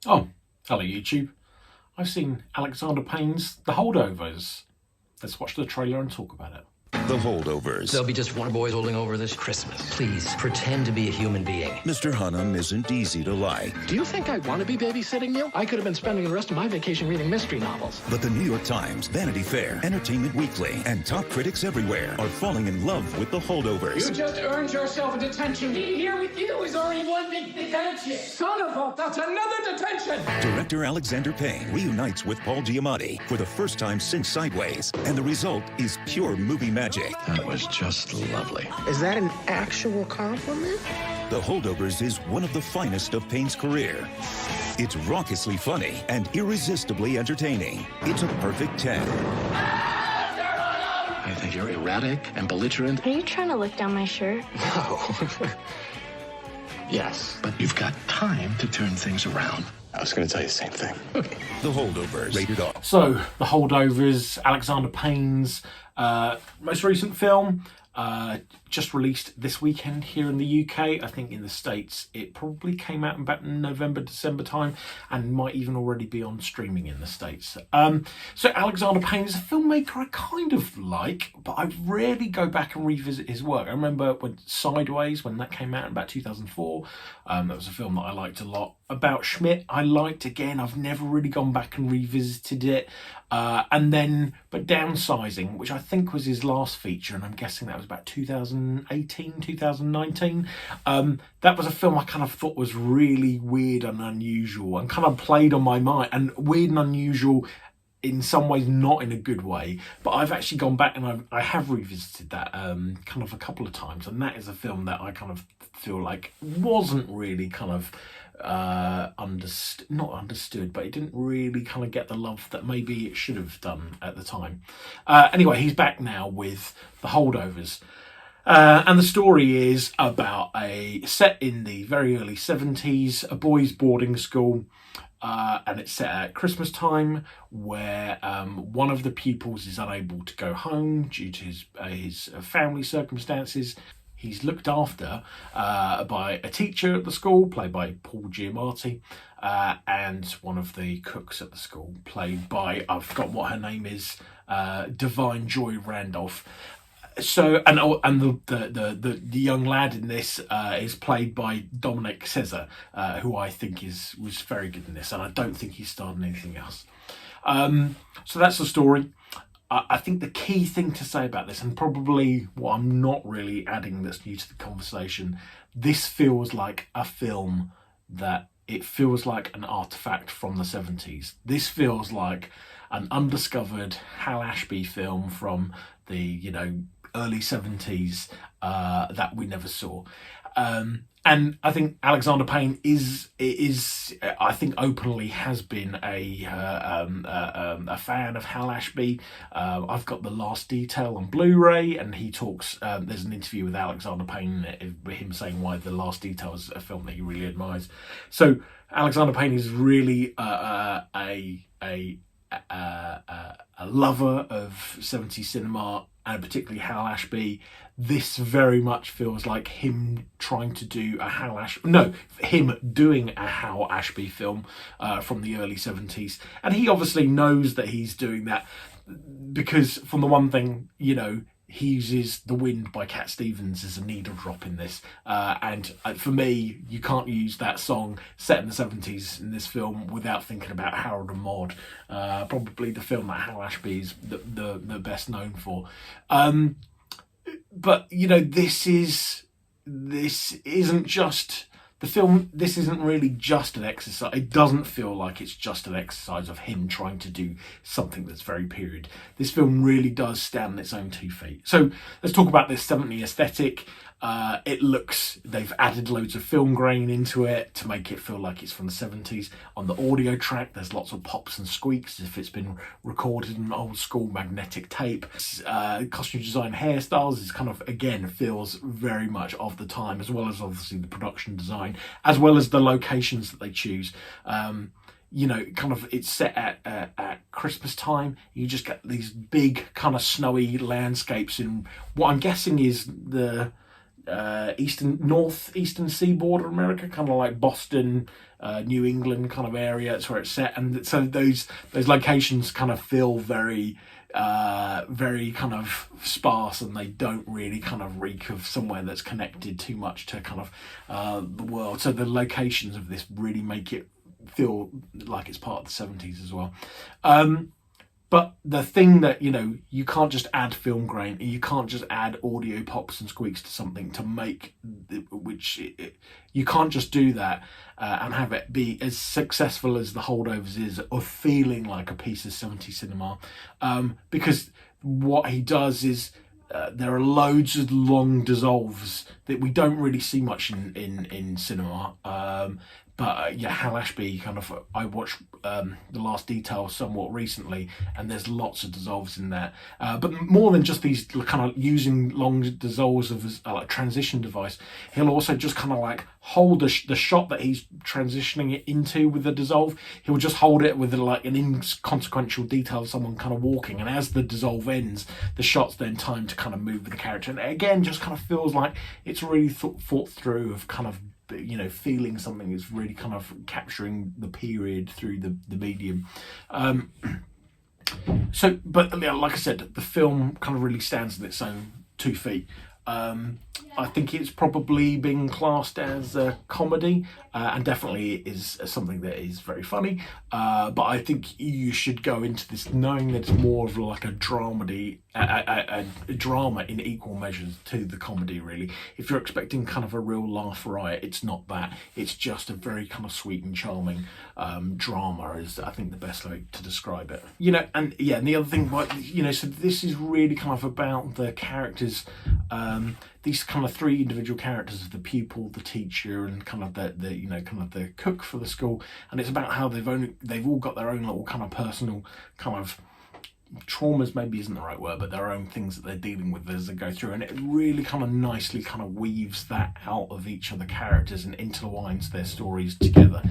Oh, hello YouTube. I've seen Alexander Payne's The Holdovers. Let's watch the trailer and talk about it. The Holdovers. There'll be just one boy holding over this Christmas. Please, pretend to be a human being. Mr. Hunnam isn't easy to like. Do you think I want to be babysitting you? I could have been spending the rest of my vacation reading mystery novels. But the New York Times, Vanity Fair, Entertainment Weekly, and top critics everywhere are falling in love with The Holdovers. You just earned yourself a detention. Being here with you is already one big detention. Son of a, that's another detention. Director Alexander Payne reunites with Paul Giamatti for the first time since Sideways, and the result is pure movie magic. That was just lovely. Is that an actual compliment? The Holdovers is one of the finest of Payne's career. It's raucously funny and irresistibly entertaining. It's a perfect 10. I think you're erratic and belligerent. Are you trying to look down my shirt? No. Yes, but you've got time to turn things around. I was going to tell you the same thing. The Holdovers, rated R. So, The Holdovers, Alexander Payne's most recent film, just released this weekend here in the UK. I think in the States it probably came out in about November, December time, and might even already be on streaming in the States. So Alexander Payne is a filmmaker I kind of like, but I rarely go back and revisit his work. I remember when Sideways, when that came out in about 2004, that was a film that I liked a lot. About Schmidt, I liked again. I've never really gone back and revisited it. And then, but Downsizing, which I think was his last feature, and I'm guessing that was about 2018, 2019. That was a film I kind of thought was really weird and unusual and kind of played on my mind, and weird and unusual in some ways, not in a good way, but I've actually gone back and I have revisited that kind of a couple of times, and that is a film that I kind of feel like wasn't really kind of not understood, but it didn't really kind of get the love that maybe it should have done at the time. Anyway, he's back now with The Holdovers. And the story is about a set in the very early 70s, a boys' boarding school, and it's set at Christmas time, where one of the pupils is unable to go home due to his family circumstances. He's looked after by a teacher at the school, played by Paul Giamatti, and one of the cooks at the school, played by, I've forgotten what her name is, Divine Joy Randolph. So, and the young lad in this is played by Dominic Cesar, who I think was very good in this, and I don't think he starred in anything else. So that's the story. I think the key thing to say about this, and probably what I'm not really adding that's new to the conversation, this feels like a film that it feels like an artifact from the 70s. This feels like an undiscovered Hal Ashby film from the, early 70s that we never saw. And I think Alexander Payne is I think openly has been a fan of Hal Ashby. I've got The Last Detail on Blu-ray, and he talks. There's an interview with Alexander Payne, him saying why The Last Detail is a film that he really admires. So Alexander Payne is really a lover of 70s cinema, and particularly Hal Ashby. This very much feels like him trying to do him doing a Hal Ashby film from the early 70s. And he obviously knows that he's doing that because, from the one thing, he uses The Wind by Cat Stevens as a needle drop in this. And for me, you can't use that song set in the 70s in this film without thinking about Harold and Maude. Probably the film that Hal Ashby is the best known for. But, this isn't just the film. This isn't really just an exercise. It doesn't feel like it's just an exercise of him trying to do something that's very period. This film really does stand on its own 2 feet. So let's talk about this 70s aesthetic. They've added loads of film grain into it to make it feel like it's from the 70s. On the audio track, there's lots of pops and squeaks as if it's been recorded in old school magnetic tape. Costume design, hairstyles is kind of, again, feels very much of the time, as well as obviously the production design, as well as the locations that they choose. It's set at Christmas time. You just get these big kind of snowy landscapes in what I'm guessing is northeastern seaboard of America, kind of like Boston, New England kind of area. That's where it's set, and so those locations kind of feel very kind of sparse, and they don't really kind of reek of somewhere that's connected too much to kind of the world. So the locations of this really make it feel like it's part of the 70s as well. But the thing that, you can't just add film grain, you can't just add audio pops and squeaks to something to make, you can't just do that and have it be as successful as The Holdovers is, or feeling like a piece of 70s cinema. Because what he does is, there are loads of long dissolves that we don't really see much in cinema. But Hal Ashby I watched The Last Detail somewhat recently, and there's lots of dissolves in there. But more than just these kind of using long dissolves of like transition device, he'll also just kind of like hold the shot that he's transitioning it into with the dissolve. He'll just hold it with like an inconsequential detail of someone kind of walking, and as the dissolve ends, the shot's then time to kind of move with the character. And again, just kind of feels like it's really thought through, of kind of feeling something is really kind of capturing the period through the medium. But like I said, the film kind of really stands on its own 2 feet. I think it's probably been classed as a comedy, and definitely is something that is very funny. But I think you should go into this knowing that it's more of like a dramedy, a drama in equal measures to the comedy, really. If you're expecting kind of a real laugh riot, it's not that. It's just a very kind of sweet and charming drama, is I think the best way to describe it. And the other thing, so this is really kind of about the characters, these kind of 3 individual characters of the pupil, the teacher, and kind of the cook for the school. And it's about how they've all got their own little kind of personal kind of traumas, maybe isn't the right word, but their own things that they're dealing with as they go through, and it really kind of nicely kind of weaves that out of each of the characters and intertwines their stories together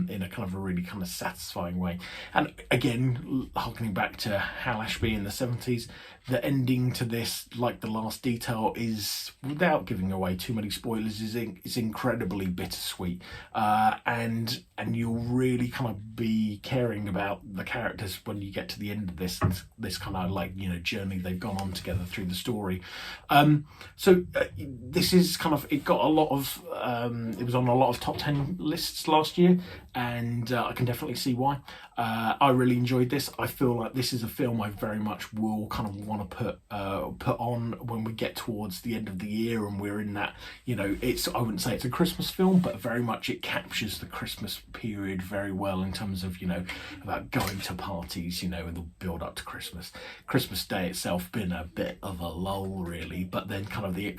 in a kind of a really kind of satisfying way. And again, harkening back to Hal Ashby in the 70s, the ending to this, like The Last Detail, is, without giving away too many spoilers, is incredibly bittersweet, and you'll really kind of be caring about the characters when you get to the end of this kind of like journey they've gone on together through the story. This is kind of, it got a lot of it was on a lot of top 10 lists last year, and I can definitely see why. I really enjoyed this. I feel like this is a film I very much will kind of want to put on when we get towards the end of the year, and we're in that, I wouldn't say it's a Christmas film, but very much it captures the Christmas period very well in terms of about going to parties, and the build up to Christmas. Christmas Day itself been a bit of a lull, really, but then kind of the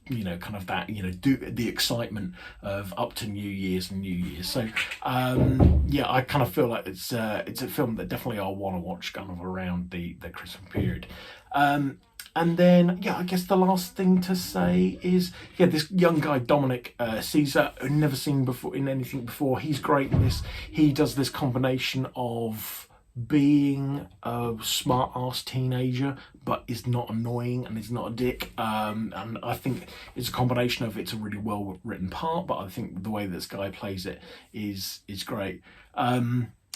the excitement of up to New Year's and New Year's. So I kind of feel like it's a film that definitely I'll want to watch kind of around the Christmas period. And then, I guess the last thing to say is, this young guy, Dominic Caesar, never seen before in anything before. He's great in this. He does this combination of being a smart-ass teenager, but is not annoying and is not a dick. And I think it's a combination of, it's a really well-written part, but I think the way this guy plays it is great.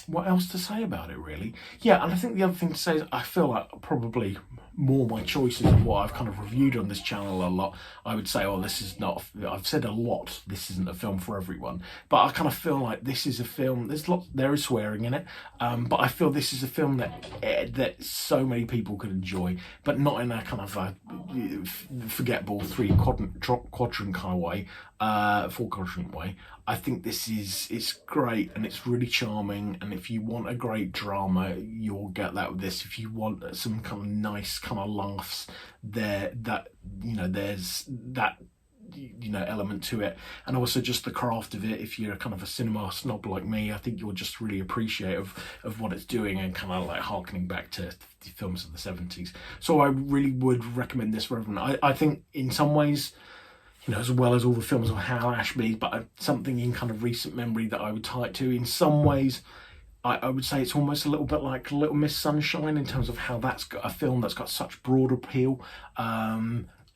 What else to say about it, really? And I think the other thing to say is, I feel like probably more my choices of what I've kind of reviewed on this channel a lot, I would say, this is not, I've said a lot, this isn't a film for everyone, but I kind of feel like this is a film, there is swearing in it, but I feel this is a film that so many people could enjoy, but not in a kind of a forgettable 4-quadrant kind of way. I think it's great, and it's really charming, and if you want a great drama, you'll get that with this. If you want some kind of nice kind of laughs there's that element to it, and also just the craft of it. If you're kind of a cinema snob like me, I think you'll just really appreciate of what it's doing, and kind of like harkening back to the films of the 70s. So I really would recommend this for everyone. I think in some ways, as well as all the films of Hal Ashby, but something in kind of recent memory that I would tie it to. In some ways, I would say it's almost a little bit like Little Miss Sunshine in terms of how that's got a film that's got such broad appeal.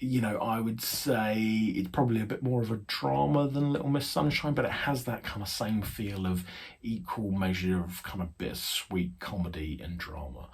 you know, I would say it's probably a bit more of a drama than Little Miss Sunshine, but it has that kind of same feel of equal measure of kind of bittersweet comedy and drama.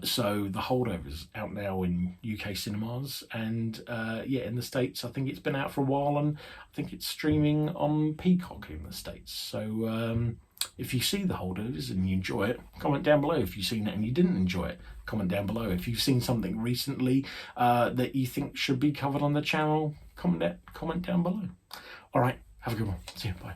So The Holdovers out now in UK cinemas, and yeah, in the States I think it's been out for a while, and I think it's streaming on Peacock in the States. So if you see The Holdovers and you enjoy it, comment down below. If you've seen it and you didn't enjoy it, comment down below. If you've seen something recently that you think should be covered on the channel, comment down below. All right, have a good one. See you. Bye.